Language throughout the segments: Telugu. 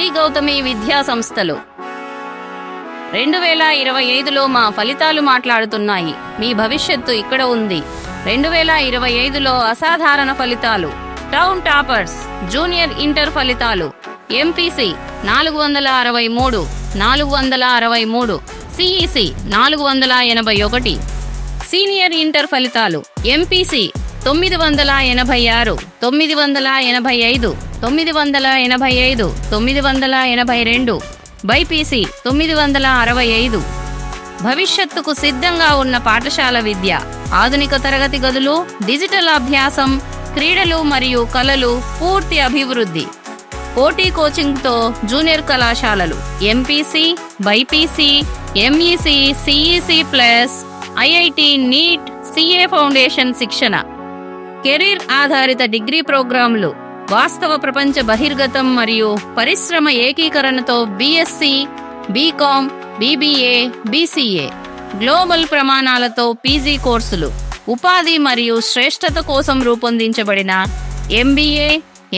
శ్రీ గౌతమి విద్యా సంస్థలు 2025లో మా ఫలితాలు మాట్లాడుతున్నాయి. మీ భవిష్యత్తు ఇక్కడ ఉంది. 2025లో అసాధారణ ఫలితాలు. టౌన్ టాపర్స్ జూనియర్ ఇంటర్ ఫలితాలు. MPC 463, CEC 481. సీనియర్ ఇంటర్ ఫలితాలు. ఎంపీసీ 986, 985, 985, 982. బైపీసీ 965. భవిష్యత్తుకు సిద్ధంగా ఉన్న పాఠశాల విద్య, ఆధునిక తరగతి గదులు, డిజిటల్ అభ్యాసం, క్రీడలు మరియు కళలు పూర్తి అభివృద్ధి. పోటీ కోచింగ్తో జూనియర్ కళాశాలలు. MPC, BiPC, MEC, CEC plus, IIT, NEET, CA foundation శిక్షణ. కెరీర్ ఆధారిత డిగ్రీ ప్రోగ్రాంలు, వాస్తవ ప్రపంచ బహిర్గతం మరియు పరిశ్రమ ఏకీకరణతో BSc, BCom, BBA, BCA. Global ప్రమాణాలతో పీజీ కోర్సులు, ఉపాధి మరియు శ్రేష్ఠత కోసం రూపొందించబడిన ఎంబీఏ,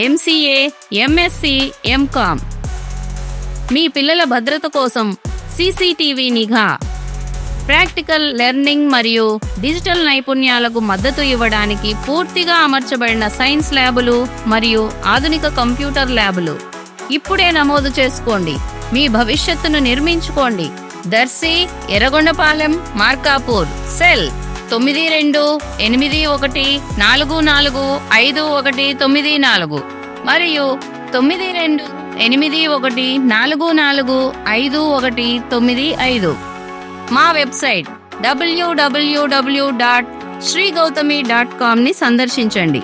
ఎంసీఏ, ఎంఎస్సీ, ఎంకామ్. మీ పిల్లల భద్రత కోసం సీసీటీవీ నిఘా. ప్రాక్టికల్ లెర్నింగ్ మరియు డిజిటల్ నైపుణ్యాలకు మద్దతు ఇవ్వడానికి పూర్తిగా అమర్చబడిన సైన్స్ ల్యాబులు మరియు ఆధునిక కంప్యూటర్ ల్యాబులు. ఇప్పుడే నమోదు చేసుకోండి. మీ భవిష్యత్తును నిర్మించుకోండి. దర్శి, ఎర్రగొండపాలెం, మార్కాపూర్. సెల్ 9281445194 మరియు 9281445195. మా వెబ్సైట్ www.srigautami.com ని సందర్శించండి.